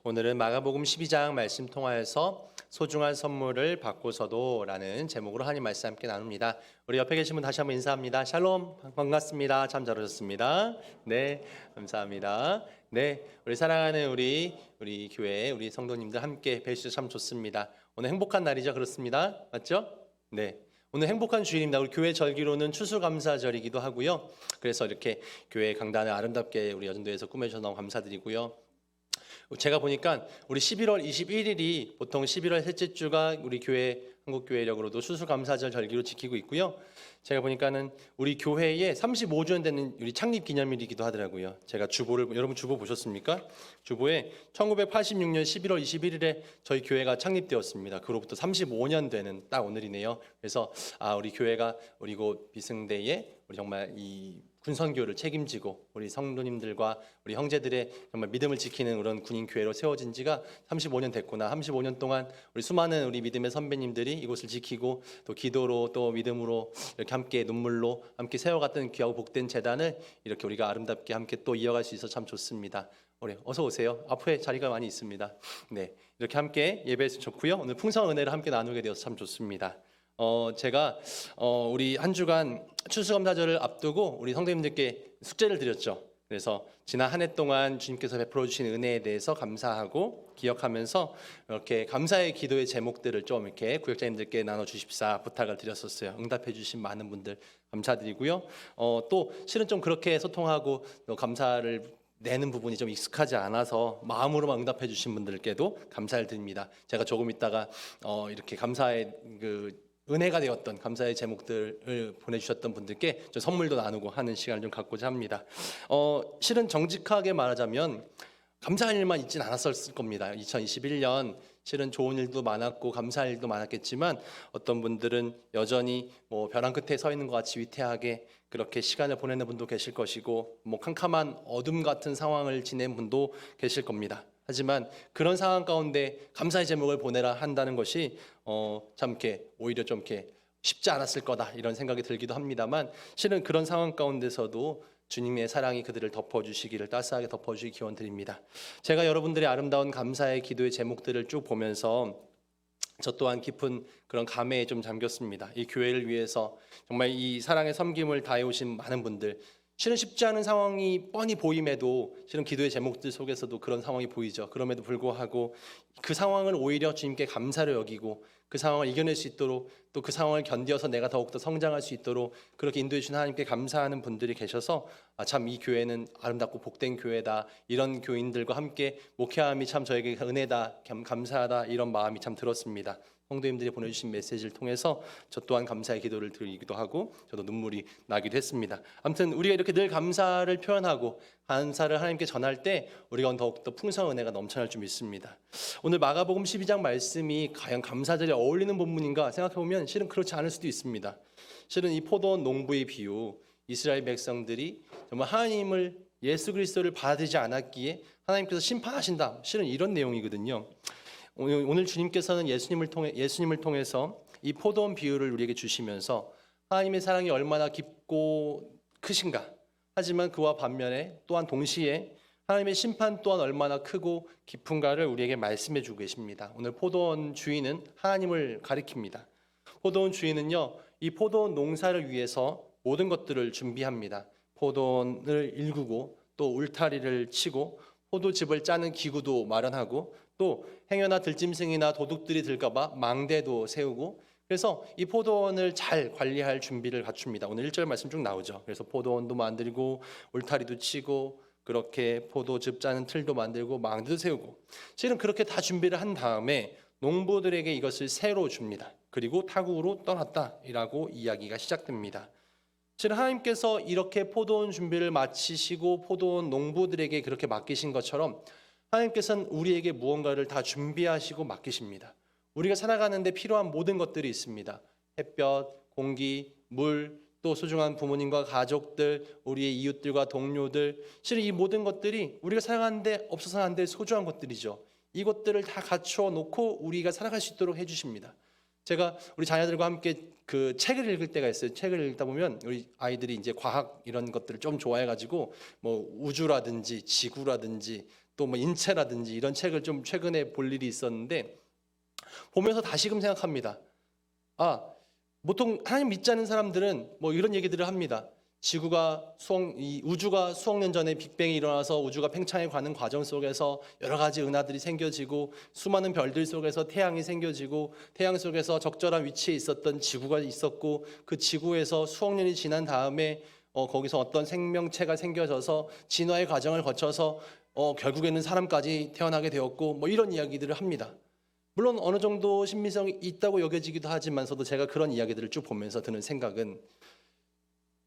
오늘은 마가복음 12장 말씀 통하여서 소중한 선물을 받고서도라는 제목으로 하나님 말씀 함께 나눕니다. 우리 옆에 계신 분 다시 한번 인사합니다. 샬롬, 반갑습니다. 참 잘 오셨습니다. 네, 감사합니다. 네, 우리 사랑하는 우리 교회 우리 성도님들 함께 뵐 수 참 좋습니다. 오늘 행복한 날이죠, 그렇습니다. 맞죠? 네. 오늘 행복한 주일입니다. 우리 교회 절기로는 추수감사절이기도 하고요. 그래서 이렇게 교회 강단을 아름답게 우리 여전도에서 꾸며주셔서 너무 감사드리고요. 제가 보니까 우리 11월 21일이 보통 11월 셋째 주가 우리 교회 한국교회력으로도 추수감사절 절기로 지키고 있고요. 제가 보니까는 우리 교회에 35주년 되는 우리 창립 기념일이기도 하더라고요. 제가 주보를 여러분 주보 보셨습니까? 주보에 1986년 11월 21일에 저희 교회가 창립되었습니다. 그로부터 35년 되는 딱 오늘이네요. 그래서 우리 교회가 우리 곧 비승대에 우리 정말 이 군선교를 책임지고 우리 성도님들과 우리 형제들의 정말 믿음을 지키는 그런 군인 교회로 세워진 지가 35년 됐구나. 35년 동안 우리 수많은 우리 믿음의 선배님들이 이곳을 지키고 또 기도로 또 믿음으로 이렇게 함께 눈물로 함께 세워갔던 귀하고 복된 재단을 이렇게 우리가 아름답게 함께 또 이어갈 수 있어서 참 좋습니다. 우리 어서 오세요. 앞에 자리가 많이 있습니다. 네, 이렇게 함께 예배해서 좋고요. 오늘 풍성한 은혜를 함께 나누게 되어서 참 좋습니다. 제가 우리 한 주간 추수감사절을 앞두고 우리 성도님들께 숙제를 드렸죠. 그래서 지난 한 해 동안 주님께서 베풀어 주신 은혜에 대해서 감사하고 기억하면서 이렇게 감사의 기도의 제목들을 좀 이렇게 구역자님들께 나눠 주십사 부탁을 드렸었어요. 응답해 주신 많은 분들 감사드리고요. 또 실은 좀 그렇게 소통하고 또 감사를 내는 부분이 좀 익숙하지 않아서 마음으로만 응답해 주신 분들께도 감사를 드립니다. 제가 조금 있다가 이렇게 감사의 은혜가 되었던 감사의 제목들을 보내주셨던 분들께 좀 선물도 나누고 하는 시간을 좀 갖고자 합니다. 실은 정직하게 말하자면 감사할 일만 있진 않았을 겁니다. 2021년 실은 좋은 일도 많았고 감사할 일도 많았겠지만 어떤 분들은 여전히 벼랑 끝에 서 있는 것 같이 위태하게 그렇게 시간을 보내는 분도 계실 것이고 캄캄한 어둠 같은 상황을 지낸 분도 계실 겁니다. 하지만 그런 상황 가운데 감사의 제목을 보내라 한다는 것이 참 이렇게 오히려 좀 이렇게 쉽지 않았을 거다 이런 생각이 들기도 합니다만 실은 그런 상황 가운데서도 주님의 사랑이 그들을 덮어주시기를 따스하게 덮어주시기 기원드립니다. 제가 여러분들의 아름다운 감사의 기도의 제목들을 쭉 보면서 저 또한 깊은 그런 감회에 좀 잠겼습니다. 이 교회를 위해서 정말 이 사랑의 섬김을 다해오신 많은 분들 실은 쉽지 않은 상황이 뻔히 보임에도 실은 기도의 제목들 속에서도 그런 상황이 보이죠. 그럼에도 불구하고 그 상황을 오히려 주님께 감사를 여기고 그 상황을 이겨낼 수 있도록 또 그 상황을 견디어서 내가 더욱더 성장할 수 있도록 그렇게 인도해 주신 하나님께 감사하는 분들이 계셔서 참 이 교회는 아름답고 복된 교회다. 이런 교인들과 함께 목회함이 참 저에게 은혜다. 감사하다. 이런 마음이 참 들었습니다. 성도님들이 보내주신 메시지를 통해서 저 또한 감사의 기도를 드리기도 하고 저도 눈물이 나기도 했습니다. 아무튼 우리가 이렇게 늘 감사를 표현하고 감사를 하나님께 전할 때 우리가 더욱더 풍성한 은혜가 넘쳐날 줄 믿습니다. 오늘 마가복음 12장 말씀이 과연 감사절에 어울리는 본문인가 생각해보면 실은 그렇지 않을 수도 있습니다. 실은 이 포도원 농부의 비유, 이스라엘 백성들이 정말 하나님을 예수 그리스도를 받아들이지 않았기에 하나님께서 심판하신다. 실은 이런 내용이거든요. 오늘 주님께서는 예수님을 통해서 이 포도원 비유를 우리에게 주시면서 하나님의 사랑이 얼마나 깊고 크신가. 하지만 그와 반면에 또한 동시에 하나님의 심판 또한 얼마나 크고 깊은가를 우리에게 말씀해 주고 계십니다. 오늘 포도원 주인은 하나님을 가리킵니다. 포도원 주인은요, 이 포도원 농사를 위해서 모든 것들을 준비합니다. 포도원을 일구고 또 울타리를 치고 포도즙을 짜는 기구도 마련하고 또 행여나 들짐승이나 도둑들이 들까봐 망대도 세우고 그래서 이 포도원을 잘 관리할 준비를 갖춥니다. 오늘 1절 말씀 쭉 나오죠. 그래서 포도원도 만들고 울타리도 치고 그렇게 포도즙 짜는 틀도 만들고 망대도 세우고 실은 그렇게 다 준비를 한 다음에 농부들에게 이것을 새로 줍니다. 그리고 타국으로 떠났다라고 이야기가 시작됩니다. 실은 하나님께서 이렇게 포도원 준비를 마치시고 포도원 농부들에게 그렇게 맡기신 것처럼 하나님께서는 우리에게 무언가를 다 준비하시고 맡기십니다. 우리가 살아가는데 필요한 모든 것들이 있습니다. 햇볕, 공기, 물, 또 소중한 부모님과 가족들, 우리의 이웃들과 동료들 실은 이 모든 것들이 우리가 살아가는데 없어서는 안 될 소중한 것들이죠. 이것들을 다 갖추어 놓고 우리가 살아갈 수 있도록 해주십니다. 제가 우리 자녀들과 함께 그 책을 읽을 때가 있어요. 책을 읽다 보면 우리 아이들이 이제 과학 이런 것들을 좀 좋아해가지고 우주라든지 지구라든지 또 뭐 인체라든지 이런 책을 좀 최근에 볼 일이 있었는데 보면서 다시금 생각합니다. 보통 하나님 믿지 않는 사람들은 뭐 이런 얘기들을 합니다. 이 우주가 수억 년 전에 빅뱅이 일어나서 우주가 팽창해 가는 과정 속에서 여러 가지 은하들이 생겨지고 수많은 별들 속에서 태양이 생겨지고 태양 속에서 적절한 위치에 있었던 지구가 있었고 그 지구에서 수억 년이 지난 다음에 거기서 어떤 생명체가 생겨져서 진화의 과정을 거쳐서 결국에는 사람까지 태어나게 되었고 뭐 이런 이야기들을 합니다. 물론 어느 정도 신빙성이 있다고 여겨지기도 하지만서도 제가 그런 이야기들을 쭉 보면서 드는 생각은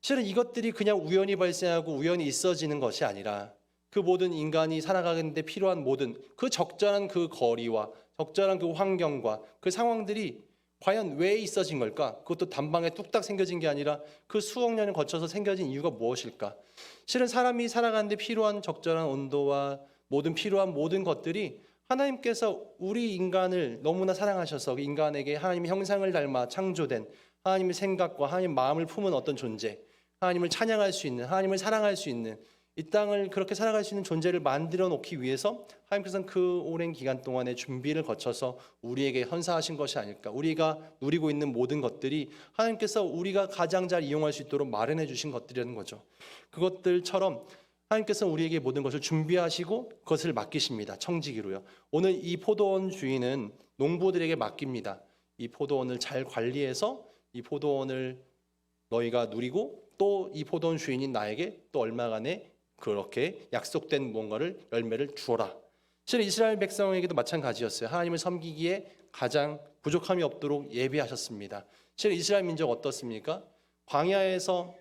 실은 이것들이 그냥 우연히 발생하고 우연히 있어지는 것이 아니라 그 모든 인간이 살아가는데 필요한 모든 그 적절한 그 거리와 적절한 그 환경과 그 상황들이 과연 왜 있어진 걸까? 그것도 단방에 뚝딱 생겨진 게 아니라 그 수억 년을 거쳐서 생겨진 이유가 무엇일까? 실은 사람이 살아가는데 필요한 적절한 온도와 필요한 모든 것들이 하나님께서 우리 인간을 너무나 사랑하셔서 인간에게 하나님의 형상을 닮아 창조된 하나님의 생각과 하나님의 마음을 품은 어떤 존재, 하나님을 찬양할 수 있는, 하나님을 사랑할 수 있는 이 땅을 그렇게 살아갈 수 있는 존재를 만들어 놓기 위해서 하나님께서는 그 오랜 기간 동안의 준비를 거쳐서 우리에게 헌사하신 것이 아닐까. 우리가 누리고 있는 모든 것들이 하나님께서 우리가 가장 잘 이용할 수 있도록 마련해 주신 것들이라는 거죠. 그것들처럼 하나님께서는 우리에게 모든 것을 준비하시고 그것을 맡기십니다. 청지기로요. 오늘 이 포도원 주인은 농부들에게 맡깁니다. 이 포도원을 잘 관리해서 이 포도원을 너희가 누리고 또 이 포도원 주인인 나에게 또 얼마간에 그렇게 약속된 뭔가를 열매를 주어라. 실은 이스라엘 백성에게도 마찬가지였어요. 하나님을 섬기기에 가장 부족함이 없도록 예비하셨습니다. 실은 이스라엘 민족 어떻습니까? 광야에서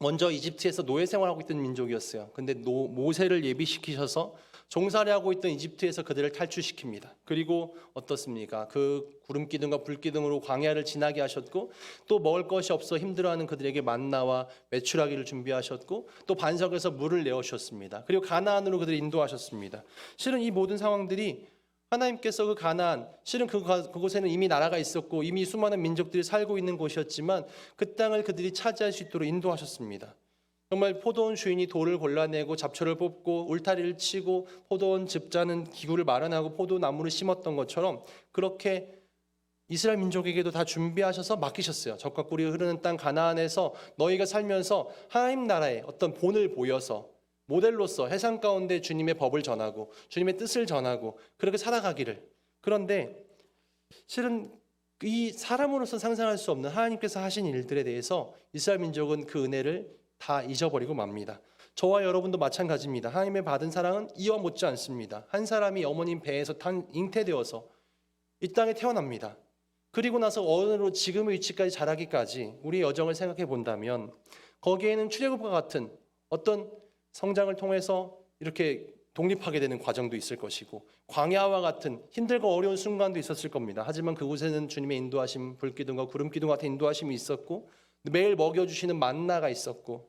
먼저 이집트에서 노예 생활하고 있던 민족이었어요. 근데 모세를 예비시키셔서 종살이 하고 있던 이집트에서 그들을 탈출시킵니다. 그리고 어떻습니까? 그 구름 기둥과 불 기둥으로 광야를 지나게 하셨고 또 먹을 것이 없어 힘들어하는 그들에게 만나와 메추라기를 준비하셨고 또 반석에서 물을 내어주셨습니다. 그리고 가나안으로 그들을 인도하셨습니다. 실은 이 모든 상황들이 하나님께서 그 가나안, 실은 그곳에는 이미 나라가 있었고 이미 수많은 민족들이 살고 있는 곳이었지만 그 땅을 그들이 차지할 수 있도록 인도하셨습니다. 정말 포도원 주인이 돌을 골라내고 잡초를 뽑고 울타리를 치고 포도원 즙자는 기구를 마련하고 포도나무를 심었던 것처럼 그렇게 이스라엘 민족에게도 다 준비하셔서 맡기셨어요. 적과 꿀이 흐르는 땅 가나안에서 너희가 살면서 하나님 나라의 어떤 본을 보여서 모델로서 해상 가운데 주님의 법을 전하고 주님의 뜻을 전하고 그렇게 살아가기를. 그런데 실은 이 사람으로서 상상할 수 없는 하나님께서 하신 일들에 대해서 이스라엘 민족은 그 은혜를 다 잊어버리고 맙니다. 저와 여러분도 마찬가지입니다. 하나님의 받은 사랑은 이와 못지 않습니다. 한 사람이 어머님 배에서 잉태되어서 이 땅에 태어납니다. 그리고 나서 어른으로 지금의 위치까지 자라기까지 우리의 여정을 생각해 본다면 거기에는 출애굽과 같은 어떤 성장을 통해서 이렇게 독립하게 되는 과정도 있을 것이고 광야와 같은 힘들고 어려운 순간도 있었을 겁니다. 하지만 그곳에는 주님의 인도하심, 불기둥과 구름기둥 같은 인도하심이 있었고 매일 먹여주시는 만나가 있었고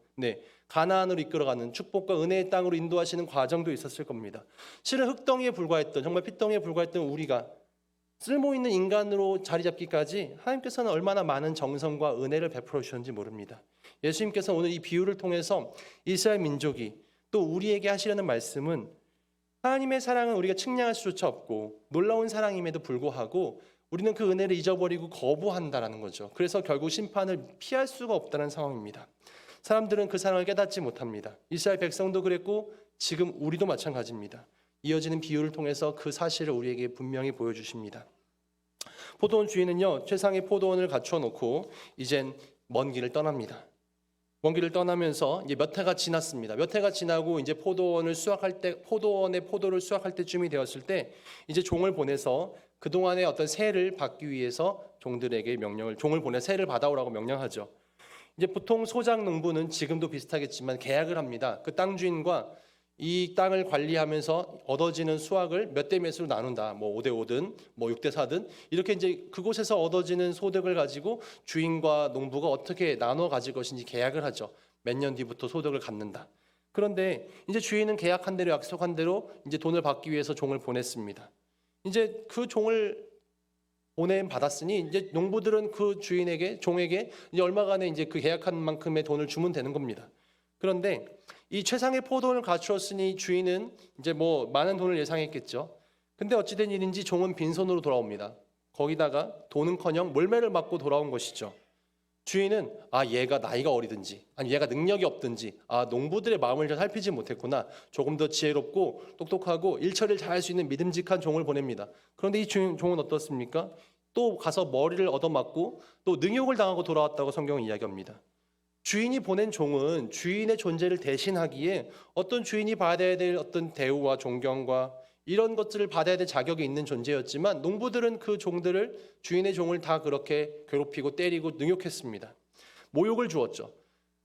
가나안으로 이끌어가는 축복과 은혜의 땅으로 인도하시는 과정도 있었을 겁니다. 실은 흙덩이에 불과했던 정말 핏덩이에 불과했던 우리가 쓸모있는 인간으로 자리 잡기까지 하나님께서는 얼마나 많은 정성과 은혜를 베풀어 주셨는지 모릅니다. 예수님께서 오늘 이 비유를 통해서 이스라엘 민족이 또 우리에게 하시려는 말씀은 하나님의 사랑은 우리가 측량할 수조차 없고 놀라운 사랑임에도 불구하고 우리는 그 은혜를 잊어버리고 거부한다라는 거죠. 그래서 결국 심판을 피할 수가 없다는 상황입니다. 사람들은 그 사랑을 깨닫지 못합니다. 이스라엘 백성도 그랬고 지금 우리도 마찬가지입니다. 이어지는 비유를 통해서 그 사실을 우리에게 분명히 보여주십니다. 포도원 주인은요 최상의 포도원을 갖추어 놓고 이젠 먼 길을 떠납니다. 먼 길을 떠나면서 이제 몇 해가 지났습니다. 몇 해가 지나고 이제 포도원의 포도를 수확할 때쯤이 되었을 때 이제 종을 보내서 그 동안의 어떤 세를 받기 위해서 종들에게 종을 보내 세를 받아오라고 명령하죠. 이제 보통 소작 농부는 지금도 비슷하겠지만 계약을 합니다. 그 땅 주인과 이 땅을 관리하면서 얻어지는 수확을 몇 대 몇으로 나눈다. 뭐 5대 5든 뭐 6대 4든 이렇게 이제 그곳에서 얻어지는 소득을 가지고 주인과 농부가 어떻게 나눠 가질 것인지 계약을 하죠. 몇 년 뒤부터 소득을 갖는다. 그런데 이제 주인은 계약한 대로 약속한 대로 이제 돈을 받기 위해서 종을 보냈습니다. 이제 그 종을 받았으니 이제 농부들은 그 종에게 이제 얼마간에 이제 그 계약한 만큼의 돈을 주면 되는 겁니다. 그런데 이 최상의 포도원을 갖추었으니 주인은 이제 뭐 많은 돈을 예상했겠죠. 근데 어찌된 일인지 종은 빈손으로 돌아옵니다. 거기다가 돈은커녕 몰매를 맞고 돌아온 것이죠. 주인은 얘가 나이가 어리든지 아니 얘가 능력이 없든지 농부들의 마음을 잘 살피지 못했구나. 조금 더 지혜롭고 똑똑하고 일처리를 잘할 수 있는 믿음직한 종을 보냅니다. 그런데 이 종은 어떻습니까? 또 가서 머리를 얻어맞고 또 능욕을 당하고 돌아왔다고 성경은 이야기합니다. 주인이 보낸 종은 주인의 존재를 대신하기에 어떤 주인이 받아야 될 어떤 대우와 존경과 이런 것들을 받아야 될 자격이 있는 존재였지만 농부들은 그 종들을 주인의 종을 다 그렇게 괴롭히고 때리고 능욕했습니다. 모욕을 주었죠.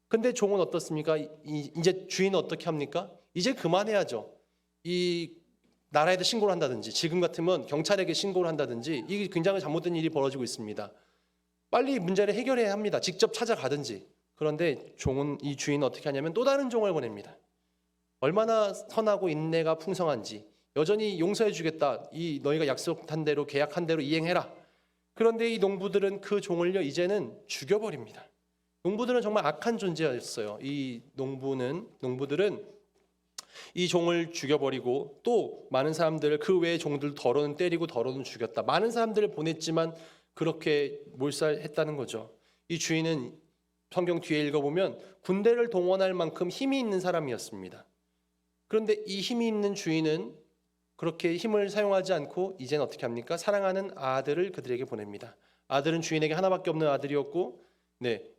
근데 종은 어떻습니까? 이제 주인은 어떻게 합니까? 이제 그만해야죠. 이 나라에다 신고를 한다든지 지금 같으면 경찰에게 신고를 한다든지 이게 굉장히 잘못된 일이 벌어지고 있습니다. 빨리 문제를 해결해야 합니다. 직접 찾아가든지. 그런데 이 주인은 어떻게 하냐면 또 다른 종을 보냅니다. 얼마나 선하고 인내가 풍성한지 여전히 용서해 주겠다. 너희가 약속한 대로 계약한 대로 이행해라. 그런데 이 농부들은 그 종을요 이제는 죽여버립니다. 농부들은 정말 악한 존재였어요. 이 농부들은 이 종을 죽여버리고 또 많은 사람들을 그 외의 종들 더러는 때리고 더러는 죽였다. 많은 사람들을 보냈지만 그렇게 몰살했다는 거죠. 이 주인은 성경 뒤에 읽어보면 군대를 동원할 만큼 힘이 있는 사람이었습니다. 그런데 이 힘이 있는 주인은 그렇게 힘을 사용하지 않고 이제는 어떻게 합니까? 사랑하는 아들을 그들에게 보냅니다. 아들은 주인에게 하나밖에 없는 아들이었고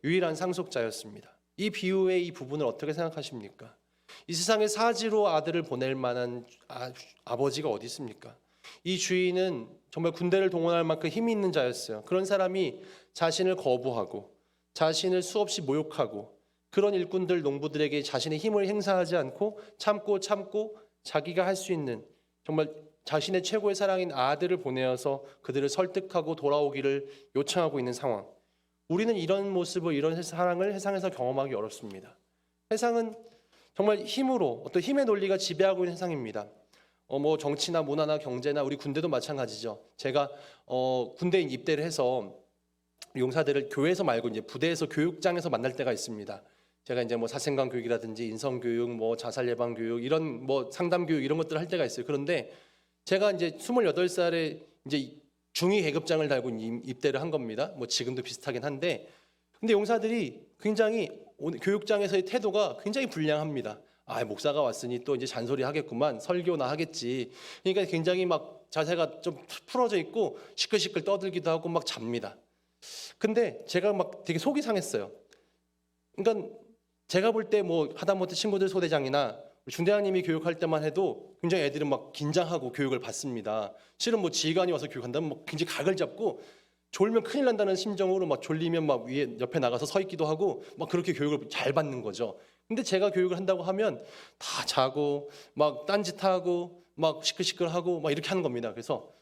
유일한 상속자였습니다. 이 비유의 이 부분을 어떻게 생각하십니까? 이 세상에 사지로 아들을 보낼 만한 아버지가 어디 있습니까? 이 주인은 정말 군대를 동원할 만큼 힘이 있는 자였어요. 그런 사람이 자신을 거부하고 자신을 수없이 모욕하고 그런 일꾼들 농부들에게 자신의 힘을 행사하지 않고 참고 자기가 할 수 있는 정말 자신의 최고의 사랑인 아들을 보내어서 그들을 설득하고 돌아오기를 요청하고 있는 상황. 우리는 이런 모습을 이런 사랑을 세상에서 경험하기 어렵습니다. 세상은 정말 힘으로 어떤 힘의 논리가 지배하고 있는 세상입니다. 뭐 정치나 문화나 경제나 우리 군대도 마찬가지죠. 제가 군대에 입대를 해서 용사들을 교회에서 말고 이제 부대에서 교육장에서 만날 때가 있습니다. 제가 이제 뭐 사생관 교육이라든지 인성 교육, 뭐 자살 예방 교육 이런 뭐 상담 교육 이런 것들을 할 때가 있어요. 그런데 제가 이제 28살에 이제 중위 계급장을 달고 입대를 한 겁니다. 뭐 지금도 비슷하긴 한데, 근데 용사들이 굉장히 교육장에서의 태도가 굉장히 불량합니다. 목사가 왔으니 또 이제 잔소리 하겠구만, 설교나 하겠지. 그러니까 굉장히 막 자세가 좀 풀어져 있고 시끌시끌 떠들기도 하고 막 잡니다. 근데 제가 막 되게 속이 상했어요. 그러니까 제가 볼 때 뭐 하다못해 친구들 소대장이나 중대장님이 교육할 때만 해도 굉장히 애들은 막 긴장하고 교육을 받습니다. 실은 뭐 지휘관이 와서 교육한다면 뭐 굉장히 각을 잡고 졸면 큰일 난다는 심정으로 막 졸리면 막 위에 옆에 나가서 서 있기도 하고 막 그렇게 교육을 잘 받는 거죠. 근데 제가 교육을 한다고 하면 다 자고 막 딴짓하고 막 시끌시끌하고 막 이렇게 하는 겁니다. 그래서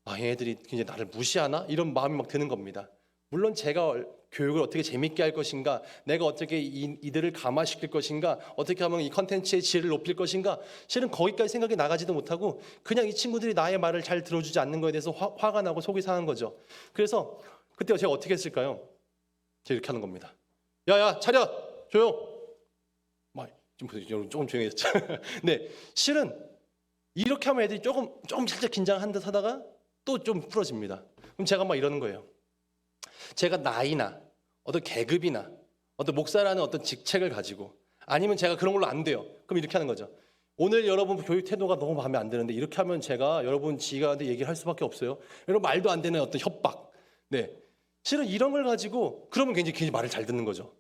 얘네들이 굉장히 나를 무시하나? 이런 마음이 막 드는 겁니다. 물론 제가 교육을 어떻게 재밌게 할 것인가, 내가 어떻게 이들을 감화시킬 것인가, 어떻게 하면 이 컨텐츠의 질을 높일 것인가, 실은 거기까지 생각이 나가지도 못하고 그냥 이 친구들이 나의 말을 잘 들어주지 않는 거에 대해서 화가 나고 속이 상한 거죠. 그래서 그때 제가 어떻게 했을까요? 제가 이렇게 하는 겁니다. 야야 차려 조용. 조금 조용해졌죠. 네, 실은 이렇게 하면 애들이 조금 살짝 긴장한 듯 하다가 또 좀 풀어집니다. 그럼 제가 막 이러는 거예요. 제가 나이나 어떤 계급이나 어떤 목사라는 어떤 직책을 가지고 아니면 제가 그런 걸로 안 돼요. 그럼 이렇게 하는 거죠. 오늘 여러분 교육 태도가 너무 마음에 안 드는데 이렇게 하면 제가 여러분 지휘관한테 얘기를 할 수밖에 없어요. 여러분 말도 안 되는 어떤 협박. 네, 실은 이런 걸 가지고 그러면 굉장히 말을 잘 듣는 거죠.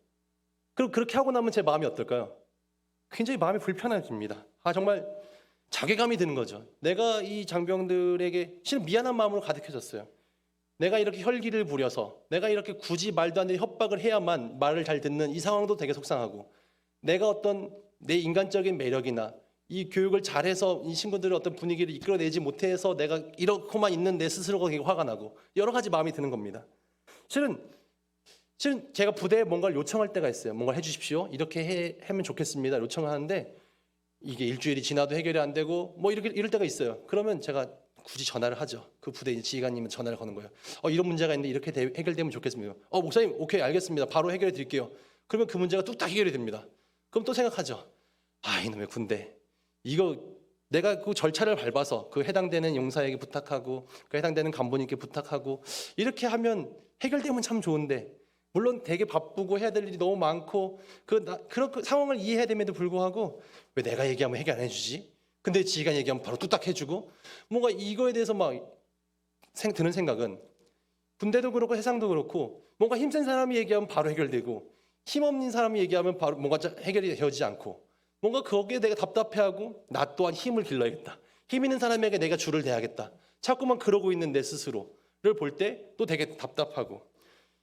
그럼 그렇게 하고 나면 제 마음이 어떨까요? 굉장히 마음이 불편해집니다. 정말 자괴감이 드는 거죠. 내가 이 장병들에게 실은 미안한 마음으로 가득해졌어요. 내가 이렇게 혈기를 부려서 내가 이렇게 굳이 말도 안 되는 협박을 해야만 말을 잘 듣는 이 상황도 되게 속상하고, 내가 어떤 내 인간적인 매력이나 이 교육을 잘해서 이 친구들의 어떤 분위기를 이끌어내지 못해서 내가 이렇게만 있는 내 스스로가 되게 화가 나고 여러 가지 마음이 드는 겁니다. 실은 제가 부대에 뭔가를 요청할 때가 있어요. 뭔가를 해주십시오. 이렇게 하면 좋겠습니다. 요청을 하는데 이게 일주일이 지나도 해결이 안 되고 뭐 이럴 때가 있어요. 그러면 제가 굳이 전화를 하죠. 그 부대 지휘관님은 전화를 거는 거예요. 이런 문제가 있는데 이렇게 해결되면 좋겠습니다. 목사님 오케이 알겠습니다. 바로 해결해 드릴게요. 그러면 그 문제가 뚝딱 해결이 됩니다. 그럼 또 생각하죠. 아, 이놈의 군대. 이거 내가 그 절차를 밟아서 그 해당되는 용사에게 부탁하고 그 해당되는 간부님께 부탁하고 이렇게 하면 해결되면 참 좋은데, 물론 되게 바쁘고 해야 될 일이 너무 많고 그런 상황을 이해해야 됨에도 불구하고 왜 내가 얘기하면 해결 안 해주지? 근데 지가 얘기하면 바로 뚝딱 해주고, 뭔가 이거에 대해서 막 드는 생각은, 군대도 그렇고 세상도 그렇고 뭔가 힘센 사람이 얘기하면 바로 해결되고 힘없는 사람이 얘기하면 바로 뭔가 해결이 되어지지 않고, 뭔가 거기에 내가 답답해하고 나 또한 힘을 길러야겠다, 힘 있는 사람에게 내가 줄을 대야겠다, 자꾸만 그러고 있는 내 스스로를 볼 때 또 되게 답답하고,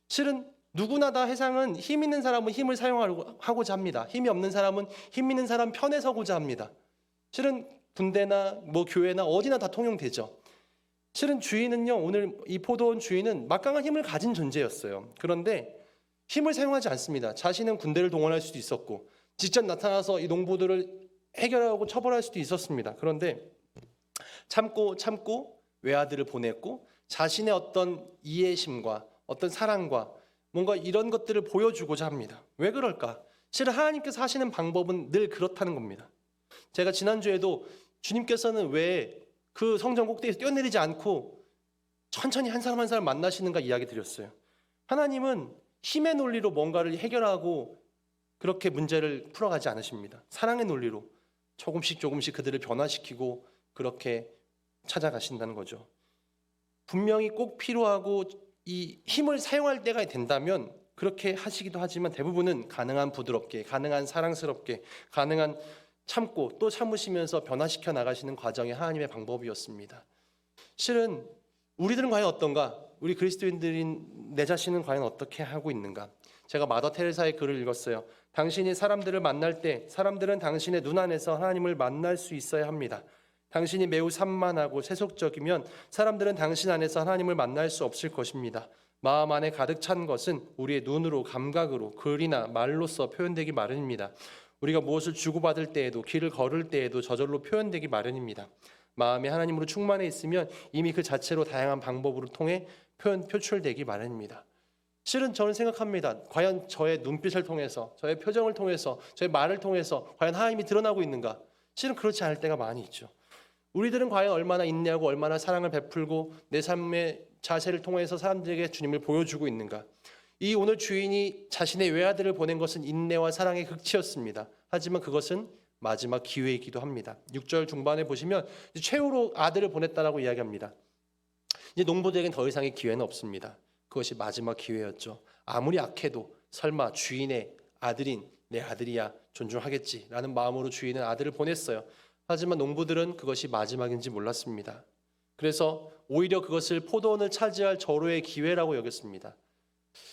실은 누구나 다 세상은 힘 있는 사람은 힘을 사용하고자 합니다. 힘이 없는 사람은 힘 있는 사람 편에 서고자 합니다. 실은 군대나 뭐 교회나 어디나 다 통용되죠. 실은 주인은요, 오늘 이 포도원 주인은 막강한 힘을 가진 존재였어요. 그런데 힘을 사용하지 않습니다. 자신은 군대를 동원할 수도 있었고 직접 나타나서 이 농부들을 해결하고 처벌할 수도 있었습니다. 그런데 참고 외아들을 보냈고 자신의 어떤 이해심과 어떤 사랑과 뭔가 이런 것들을 보여주고자 합니다. 왜 그럴까? 실은 하나님께서 하시는 방법은 늘 그렇다는 겁니다. 제가 지난주에도 주님께서는 왜 그 성전 꼭대기에서 뛰어내리지 않고 천천히 한 사람 한 사람 만나시는가 이야기 드렸어요. 하나님은 힘의 논리로 뭔가를 해결하고 그렇게 문제를 풀어가지 않으십니다. 사랑의 논리로 조금씩 그들을 변화시키고 그렇게 찾아가신다는 거죠. 분명히 꼭 필요하고 이 힘을 사용할 때가 된다면 그렇게 하시기도 하지만 대부분은 가능한 부드럽게, 가능한 사랑스럽게, 가능한 참고 또 참으시면서 변화시켜 나가시는 과정이 하나님의 방법이었습니다. 실은 우리들은 과연 어떤가? 우리 그리스도인들인 내 자신은 과연 어떻게 하고 있는가? 제가 마더 테레사의 글을 읽었어요. 당신이 사람들을 만날 때 사람들은 당신의 눈 안에서 하나님을 만날 수 있어야 합니다. 당신이 매우 산만하고 세속적이면 사람들은 당신 안에서 하나님을 만날 수 없을 것입니다. 마음 안에 가득 찬 것은 우리의 눈으로, 감각으로, 글이나 말로써 표현되기 마련입니다. 우리가 무엇을 주고받을 때에도, 길을 걸을 때에도 저절로 표현되기 마련입니다. 마음이 하나님으로 충만해 있으면 이미 그 자체로 다양한 방법으로 통해 표출되기 마련입니다. 실은 저는 생각합니다. 과연 저의 눈빛을 통해서, 저의 표정을 통해서, 저의 말을 통해서 과연 하나님이 드러나고 있는가? 실은 그렇지 않을 때가 많이 있죠. 우리들은 과연 얼마나 인내하고 얼마나 사랑을 베풀고 내 삶의 자세를 통해서 사람들에게 주님을 보여주고 있는가? 이 오늘 주인이 자신의 외아들을 보낸 것은 인내와 사랑의 극치였습니다. 하지만 그것은 마지막 기회이기도 합니다. 6절 중반에 보시면 최후로 아들을 보냈다라고 이야기합니다. 이제 농부들에겐 더 이상의 기회는 없습니다. 그것이 마지막 기회였죠. 아무리 악해도 설마 주인의 아들인 내 아들이야 존중하겠지라는 마음으로 주인은 아들을 보냈어요. 하지만 농부들은 그것이 마지막인지 몰랐습니다. 그래서 오히려 그것을 포도원을 차지할 절호의 기회라고 여겼습니다.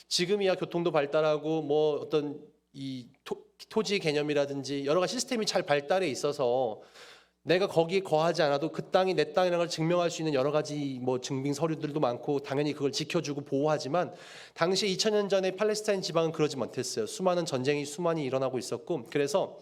지금이야 교통도 발달하고 뭐 어떤 이 토지 개념이라든지 여러 가지 시스템이 잘 발달해 있어서 내가 거기에 거하지 않아도 그 땅이 내 땅이라는 걸 증명할 수 있는 여러 가지 뭐 증빙 서류들도 많고 당연히 그걸 지켜주고 보호하지만 당시 2000년 전에 팔레스타인 지방은 그러지 못했어요. 수많은 전쟁이 수많이 일어나고 있었고, 그래서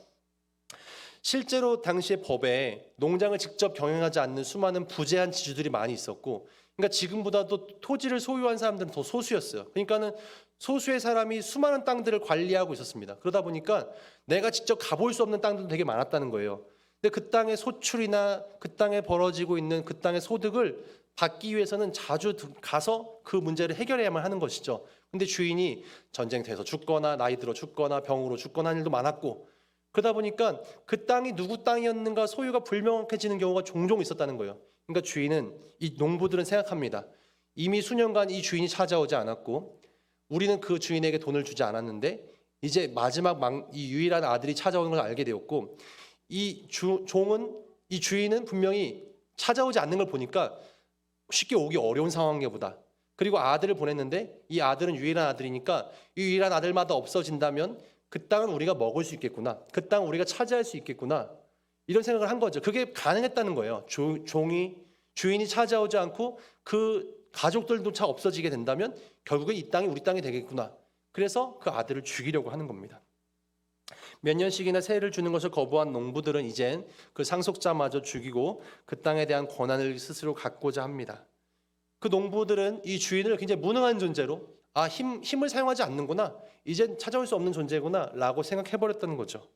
실제로 당시의 법에 농장을 직접 경영하지 않는 수많은 부재한 지주들이 많이 있었고, 그러니까 지금보다도 토지를 소유한 사람들은 더 소수였어요. 그러니까는 소수의 사람이 수많은 땅들을 관리하고 있었습니다. 그러다 보니까 내가 직접 가볼 수 없는 땅들도 되게 많았다는 거예요. 근데 그 땅의 소출이나 그 땅에 벌어지고 있는 그 땅의 소득을 받기 위해서는 자주 가서 그 문제를 해결해야만 하는 것이죠. 근데 주인이 전쟁터에서 죽거나 나이 들어 죽거나 병으로 죽거나 하는 일도 많았고, 그러다 보니까 그 땅이 누구 땅이었는가 소유가 불명확해지는 경우가 종종 있었다는 거예요. 그러니까 주인은, 이 농부들은 생각합니다. 이미 수년간 이 주인이 찾아오지 않았고 우리는 그 주인에게 돈을 주지 않았는데 이제 마지막 이 유일한 아들이 찾아오는 걸 알게 되었고, 이 주인은 분명히 찾아오지 않는 걸 보니까 쉽게 오기 어려운 상황인가 보다. 그리고 아들을 보냈는데 이 아들은 유일한 아들이니까 이 유일한 아들마다 없어진다면 그 땅은 우리가 먹을 수 있겠구나, 그 땅은 우리가 차지할 수 있겠구나, 이런 생각을 한 거죠. 그게 가능했다는 거예요. 주인이 찾아오지 않고 그 가족들도 차 없어지게 된다면 결국엔 이 땅이 우리 땅이 되겠구나. 그래서 그 아들을 죽이려고 하는 겁니다. 몇 년씩이나 세를 주는 것을 거부한 농부들은 이젠 그 상속자마저 죽이고 그 땅에 대한 권한을 스스로 갖고자 합니다. 그 농부들은 이 주인을 굉장히 무능한 존재로, 힘을 사용하지 않는구나, 이젠 찾아올 수 없는 존재구나 라고 생각해버렸다는 거죠.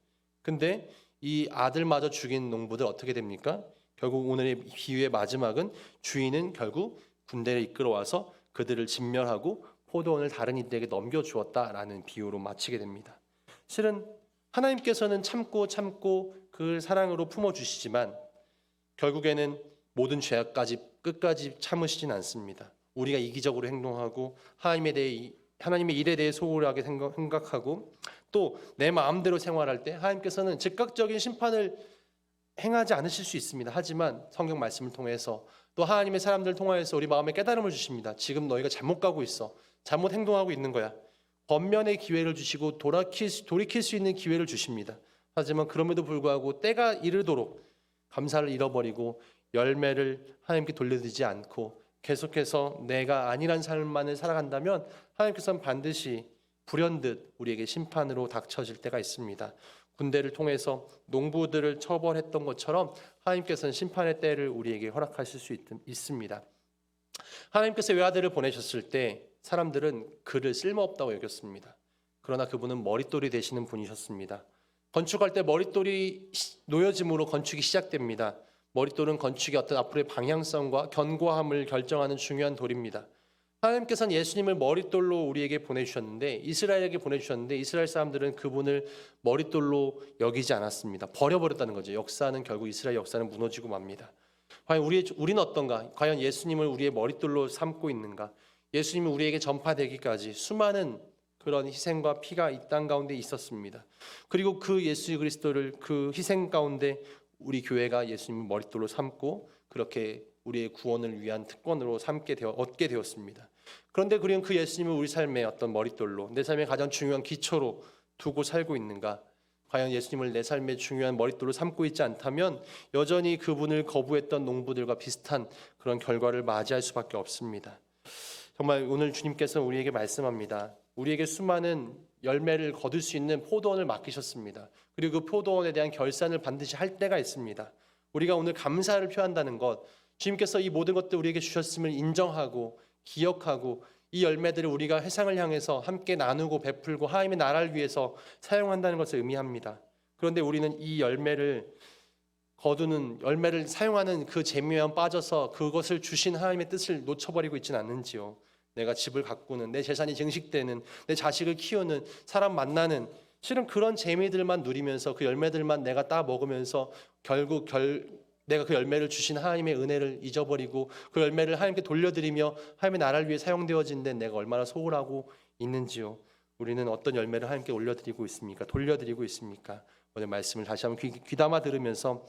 근데 이 아들마저 죽인 농부들 어떻게 됩니까? 결국 오늘의 비유의 마지막은 주인은 결국 군대를 이끌어와서 그들을 진멸하고 포도원을 다른 이들에게 넘겨주었다라는 비유로 마치게 됩니다. 실은 하나님께서는 참고 그 사랑으로 품어주시지만 결국에는 모든 죄악까지 끝까지 참으시진 않습니다. 우리가 이기적으로 행동하고 하나님의 일에 대해 소홀하게 생각하고 또 내 마음대로 생활할 때 하나님께서는 즉각적인 심판을 행하지 않으실 수 있습니다. 하지만 성경 말씀을 통해서 또 하나님의 사람들을 통하여서 우리 마음에 깨달음을 주십니다. 지금 너희가 잘못 가고 있어. 잘못 행동하고 있는 거야. 권면의 기회를 주시고 돌이킬 수 있는 기회를 주십니다. 하지만 그럼에도 불구하고 때가 이르도록 감사를 잃어버리고 열매를 하나님께 돌려드리지 않고 계속해서 내가 아니란 삶만을 살아간다면 하나님께서는 반드시 불현듯 우리에게 심판으로 닥쳐질 때가 있습니다. 군대를 통해서 농부들을 처벌했던 것처럼 하나님께서는 심판의 때를 우리에게 허락하실 수 있습니다. 하나님께서 외아들을 보내셨을 때 사람들은 그를 쓸모없다고 여겼습니다. 그러나 그분은 머릿돌이 되시는 분이셨습니다. 건축할 때 머릿돌이 놓여짐으로 건축이 시작됩니다. 머릿돌은 건축의 어떤 앞으로의 방향성과 견고함을 결정하는 중요한 돌입니다. 하나님께서는 예수님을 머릿돌로 우리에게 보내주셨는데 이스라엘에게 보내주셨는데 이스라엘 사람들은 그분을 머릿돌로 여기지 않았습니다. 버려버렸다는 거죠. 역사는 결국 이스라엘 역사는 무너지고 맙니다. 과연 우리는 어떤가? 과연 예수님을 우리의 머릿돌로 삼고 있는가? 예수님이 우리에게 전파되기까지 수많은 그런 희생과 피가 이 땅 가운데 있었습니다. 그리고 그 예수 그리스도를 그 희생 가운데 우리 교회가 예수님을 머릿돌로 삼고 그렇게 우리의 구원을 위한 특권으로 얻게 되었습니다. 그런데 우리는 그 예수님을 우리 삶의 어떤 머릿돌로 내 삶의 가장 중요한 기초로 두고 살고 있는가? 과연 예수님을 내 삶의 중요한 머릿돌로 삼고 있지 않다면 여전히 그분을 거부했던 농부들과 비슷한 그런 결과를 맞이할 수밖에 없습니다. 정말 오늘 주님께서 우리에게 말씀합니다. 우리에게 수많은 열매를 거둘 수 있는 포도원을 맡기셨습니다. 그리고 그 포도원에 대한 결산을 반드시 할 때가 있습니다. 우리가 오늘 감사를 표한다는 것, 주님께서 이 모든 것들 우리에게 주셨음을 인정하고 기억하고 이 열매들을 우리가 회상을 향해서 함께 나누고 베풀고 하나님의 나라를 위해서 사용한다는 것을 의미합니다. 그런데 우리는 이 열매를 사용하는 그 재미에 빠져서 그것을 주신 하나님의 뜻을 놓쳐버리고 있지는 않는지요. 내가 집을 가꾸는, 내 재산이 증식되는, 내 자식을 키우는, 사람 만나는 실은 그런 재미들만 누리면서 그 열매들만 내가 따 먹으면서 결국 내가 그 열매를 주신 하나님의 은혜를 잊어버리고 그 열매를 하나님께 돌려드리며 하나님의 나라를 위해 사용되어진 데 내가 얼마나 소홀하고 있는지요. 우리는 어떤 열매를 하나님께 올려드리고 있습니까? 돌려드리고 있습니까? 오늘 말씀을 다시 한번 귀담아 들으면서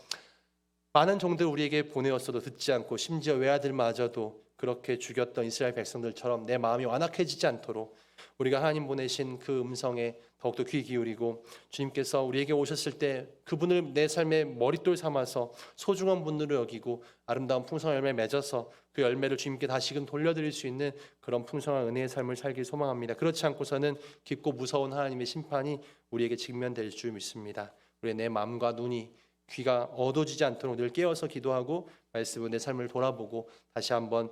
많은 종들 우리에게 보내었어도 듣지 않고 심지어 외아들마저도 그렇게 죽였던 이스라엘 백성들처럼 내 마음이 완악해지지 않도록 우리가 하나님 보내신 그 음성에 더욱더 귀 기울이고 주님께서 우리에게 오셨을 때 그분을 내 삶의 머릿돌 삼아서 소중한 분으로 여기고 아름다운 풍성한 열매 맺어서 그 열매를 주님께 다시금 돌려드릴 수 있는 그런 풍성한 은혜의 삶을 살길 소망합니다. 그렇지 않고서는 깊고 무서운 하나님의 심판이 우리에게 직면될 줄 믿습니다. 우리의 내 마음과 눈이 귀가 어두워지지 않도록 늘 깨어서 기도하고 말씀으로 내 삶을 돌아보고 다시 한번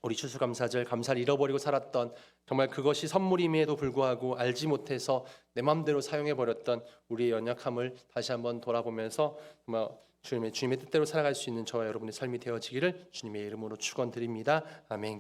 우리 추수감사절 감사를 잃어버리고 살았던 정말 그것이 선물임에도 불구하고 알지 못해서 내 마음대로 사용해버렸던 우리의 연약함을 다시 한번 돌아보면서 정말 주님의 뜻대로 살아갈 수 있는 저와 여러분의 삶이 되어지기를 주님의 이름으로 축원드립니다. 아멘.